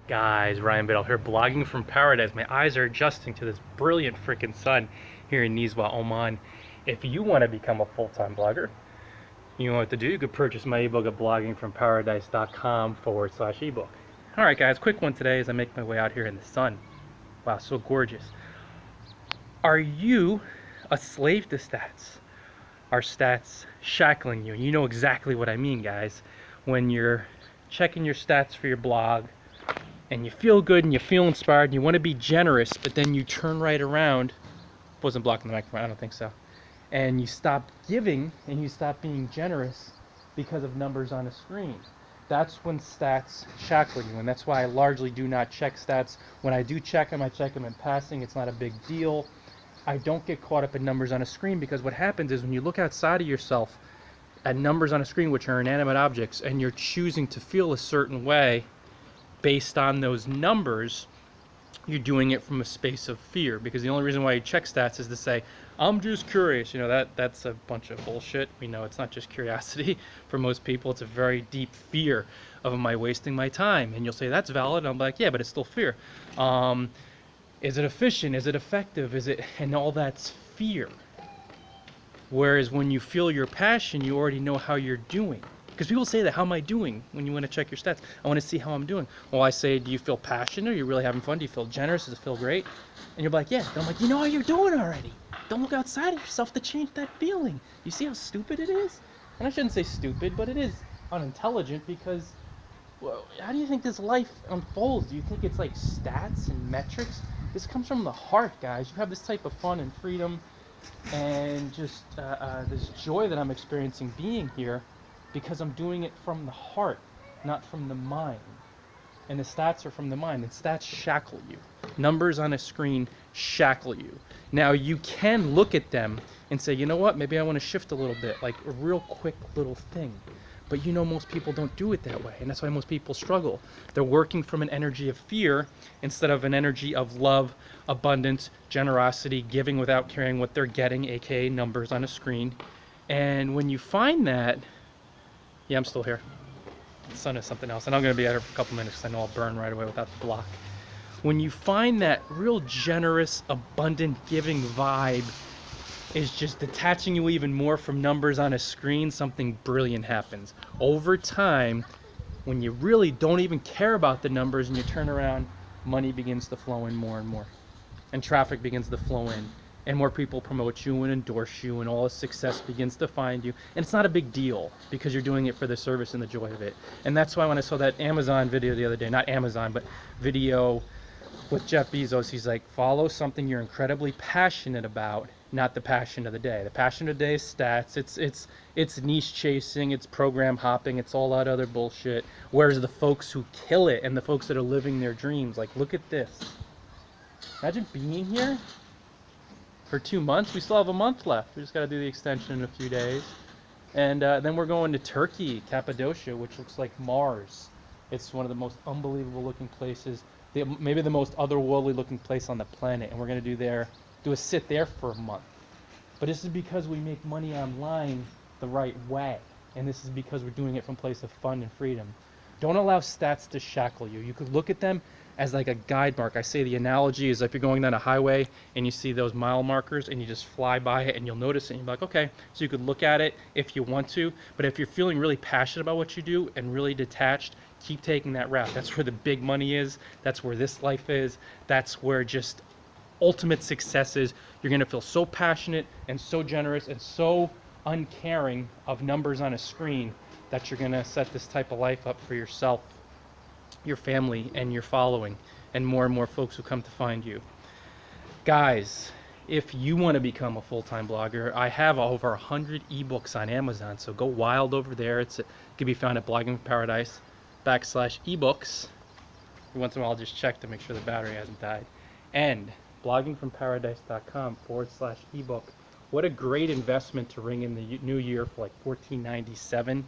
Guys, Ryan Biddle here, blogging from paradise. My eyes are adjusting to this brilliant freaking sun here in Nizwa, Oman. If you want to become a full-time blogger, you know what to do. You could purchase my ebook at bloggingfromparadise.com/ebook. Alright guys, quick one today as I make my way out here in the sun. Wow, so gorgeous. Are you a slave to stats? Are stats shackling you? And you know exactly what I mean, guys. When you're checking your stats for your blog, and you feel good and you feel inspired and you want to be generous, but then you turn right around, wasn't blocking the microphone, I don't think so, and you stop giving and you stop being generous because of numbers on a screen. That's when stats shackle you, and that's why I largely do not check stats. When I do check them, I check them in passing. It's not a big deal. I don't get caught up in numbers on a screen, because what happens is when you look outside of yourself at numbers on a screen, which are inanimate objects, and you're choosing to feel a certain way based on those numbers, you're doing it from a space of fear, because the only reason why you check stats is to say, I'm just curious. You know, that's a bunch of bullshit. We know it's not just curiosity. For most people, it's a very deep fear of, am I wasting my time? And you'll say, that's valid. And I'm like, yeah, but it's still fear. Is it efficient? Is it effective? Is it, and all that's fear. Whereas when you feel your passion, you already know how you're doing. Because people say that, how am I doing, when you want to check your stats? I want to see how I'm doing. Well, I say, do you feel passionate? Are you really having fun? Do you feel generous? Does it feel great? And you're like, yeah. And I'm like, you know how you're doing already. Don't look outside of yourself to change that feeling. You see how stupid it is? And I shouldn't say stupid, but it is unintelligent, because, well, how do you think this life unfolds? Do you think it's like stats and metrics? This comes from the heart, guys. You have this type of fun and freedom and just this joy that I'm experiencing being here, because I'm doing it from the heart, not from the mind. And the stats are from the mind, and stats shackle you. Numbers on a screen shackle you. Now, you can look at them and say, you know what, maybe I want to shift a little bit, like a real quick little thing. But you know, most people don't do it that way, and that's why most people struggle. They're working from an energy of fear instead of an energy of love, abundance, generosity, giving without caring what they're getting, aka numbers on a screen. And when you find that, yeah, I'm still here. The sun is something else, and I'm going to be out here for a couple minutes because I know I'll burn right away without the block. When you find that real generous, abundant, giving vibe is just detaching you even more from numbers on a screen, something brilliant happens. Over time, when you really don't even care about the numbers and you turn around, money begins to flow in more and more. And traffic begins to flow in. And more people promote you and endorse you, and all the success begins to find you. And it's not a big deal, because you're doing it for the service and the joy of it. And that's why when I saw that Amazon video the other day, not Amazon, but video with Jeff Bezos, he's like, follow something you're incredibly passionate about, not the passion of the day. The passion of the day is stats. It's niche chasing, it's program hopping, it's all that other bullshit. Whereas the folks who kill it and the folks that are living their dreams, like, look at this. Imagine being here for 2 months. We still have a month left. We just got to do the extension in a few days. And then we're going to Turkey, Cappadocia, which looks like Mars. It's one of the most unbelievable looking places, maybe the most otherworldly looking place on the planet. And we're going to do a sit there for a month. But this is because we make money online the right way. And this is because we're doing it from a place of fun and freedom. Don't allow stats to shackle you. You could look at them as like a guide mark. I say the analogy is if you're going down a highway and you see those mile markers and you just fly by it and you'll notice it and you're like, okay, so you could look at it if you want to, but if you're feeling really passionate about what you do and really detached, keep taking that route. That's where the big money is. That's where this life is. That's where just ultimate success is. You're going to feel so passionate and so generous and so uncaring of numbers on a screen that you're going to set this type of life up for yourself, your family, and your following, and more folks who come to find you. Guys, if you want to become a full-time blogger, I have over 100 ebooks on Amazon, so go wild over there. It can be found at bloggingparadise.com/ebooks. Once in a while, I'll just check to make sure the battery hasn't died. And bloggingfromparadise.com/ebook. What a great investment to ring in the new year for like $14.97.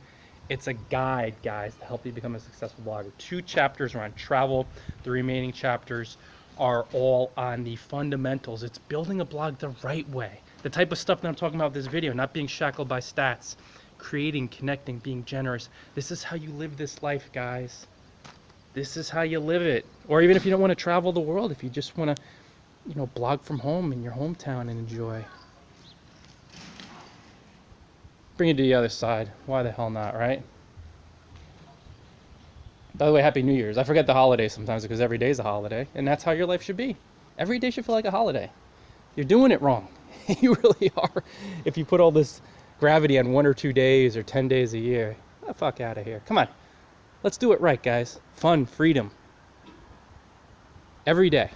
It's a guide, guys, to help you become a successful blogger. 2 chapters are on travel. The remaining chapters are all on the fundamentals. It's building a blog the right way. The type of stuff that I'm talking about in this video, not being shackled by stats, creating, connecting, being generous. This is how you live this life, guys. this is how you live it. Or even if you don't want to travel the world, if you just want to, you know, blog from home in your hometown and enjoy. Bring it to the other side. Why the hell not, right? By the way, Happy New Year's. I forget the holiday sometimes because every day is a holiday, and that's how your life should be. Every day should feel like a holiday. You're doing it wrong. You really are. If you put all this gravity on 1 or 2 days or 10 days a year, get the fuck out of here. Come on. Let's do it right, guys. Fun, freedom. Every day.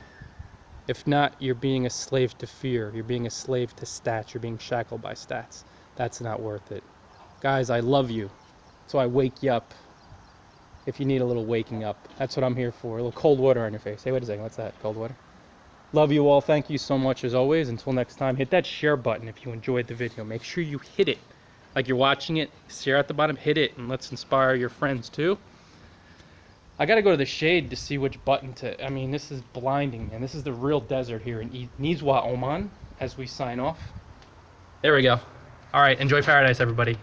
If not, you're being a slave to fear. You're being a slave to stats. You're being shackled by stats. That's not worth it. Guys, I love you. So I wake you up. If you need a little waking up, that's what I'm here for. A little cold water on your face. Hey, wait a second. What's that? Cold water? Love you all. Thank you so much as always. Until next time, hit that share button if you enjoyed the video. Make sure you hit it. Like you're watching it, share at the bottom, hit it, and let's inspire your friends too. I gotta go to the shade to see which button to, I mean, this is blinding, man. This is the real desert here in Nizwa, Oman, as we sign off. There we go. All right, enjoy paradise, everybody.